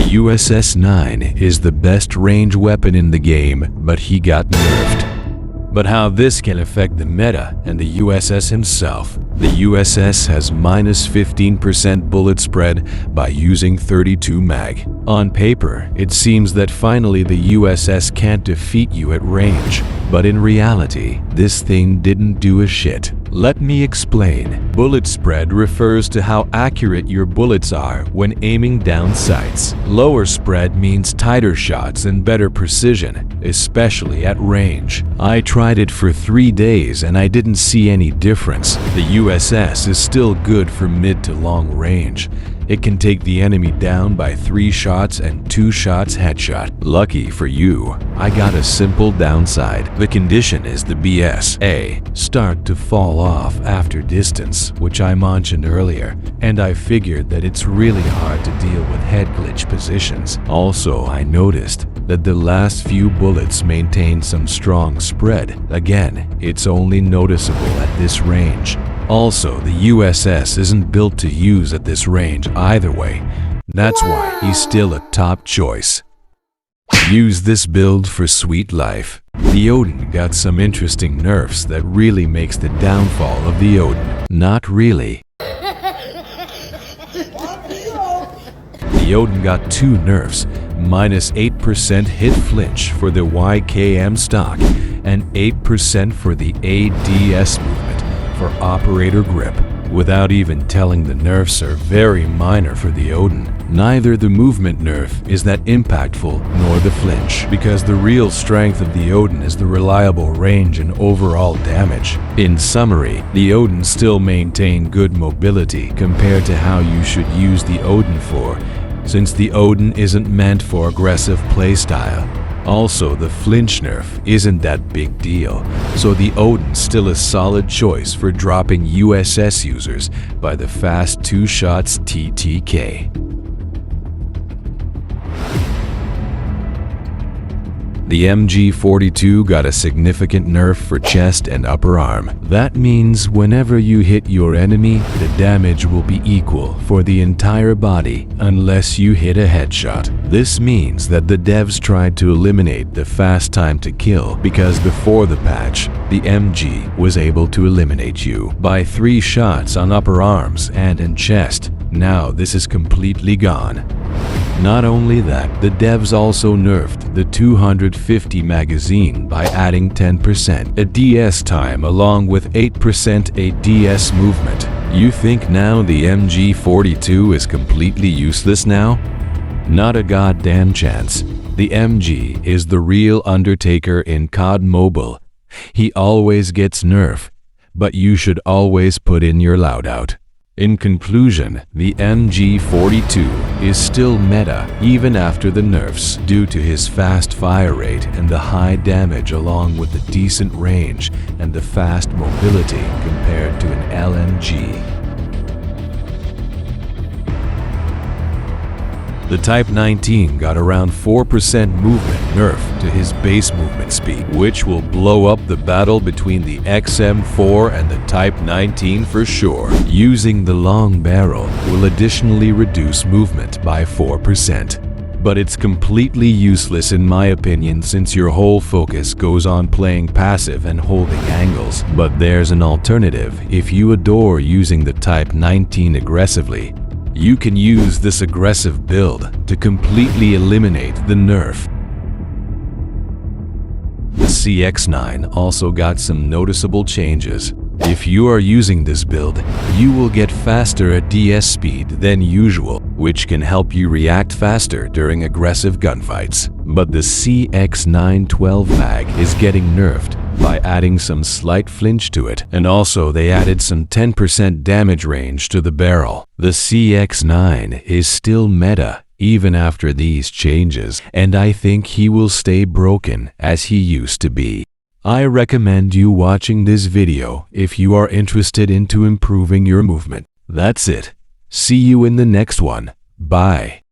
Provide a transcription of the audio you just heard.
USS-9 is the best range weapon in the game, but he got nerfed. But how this can affect the meta and the USS himself. The USS has minus 15% bullet spread by using 32 mag. On paper, it seems that finally the USS can't defeat you at range, but in reality, this thing didn't do a shit. Let me explain. Bullet spread refers to how accurate your bullets are when aiming down sights. Lower spread means tighter shots and better precision, especially at range. I tried it for 3 days and I didn't see any difference. The USS is still good for mid to long range. It can take the enemy down by 3 shots and 2 shots headshot. Lucky for you, I got a simple downside. The condition is the BSA start to fall off after distance, which I mentioned earlier, and I figured that it's really hard to deal with head glitch positions. Also, I noticed that the last few bullets maintain some strong spread. Again, it's only noticeable at this range. Also, the USS isn't built to use at this range either way. That's why he's still a top choice. Use this build for sweet life. The Oden got some interesting nerfs that really makes the downfall of the Oden. Not really. The Oden got 2 nerfs, minus 8% hit flinch for the YKM stock and 8% for the ADS movement for operator grip. Without even telling, the nerfs are very minor for the Oden. Neither the movement nerf is that impactful nor the flinch, because the real strength of the Oden is the reliable range and overall damage. In summary, the Oden still maintain good mobility compared to how you should use the Oden for, since the Oden isn't meant for aggressive playstyle. Also, the flinch nerf isn't that big deal, so the Oden's still a solid choice for dropping USS users by the fast 2 shots TTK. The MG42 got a significant nerf for chest and upper arm. That means whenever you hit your enemy, the damage will be equal for the entire body unless you hit a headshot. This means that the devs tried to eliminate the fast time to kill, because before the patch, the MG was able to eliminate you by 3 shots on upper arms and in chest. Now this is completely gone. Not only that, the devs also nerfed the 250 magazine by adding 10% ADS time along with 8% ADS movement. You think now the MG42 is completely useless now? Not a goddamn chance. The MG is the real Undertaker in COD Mobile. He always gets nerfed, but you should always put in your loadout. In conclusion, the MG42 is still meta even after the nerfs due to his fast fire rate and the high damage, along with the decent range and the fast mobility compared to an LMG. The Type 19 got around 4% movement nerf to his base movement speed, which will blow up the battle between the XM4 and the Type 19 for sure. Using the long barrel will additionally reduce movement by 4%. But it's completely useless in my opinion, since your whole focus goes on playing passive and holding angles. But there's an alternative. If you adore using the Type 19 aggressively, you can use this aggressive build to completely eliminate the nerf. The CX-9 also got some noticeable changes. If you are using this build, you will get faster ADS speed than usual, which can help you react faster during aggressive gunfights. But the CX-9 12 mag is getting nerfed by adding some slight flinch to it, and also they added some 10% damage range to the barrel. The CX-9 is still meta even after these changes, and I think he will stay broken as he used to be. I recommend you watching this video if you are interested into improving your movement. That's it. See you in the next one. Bye.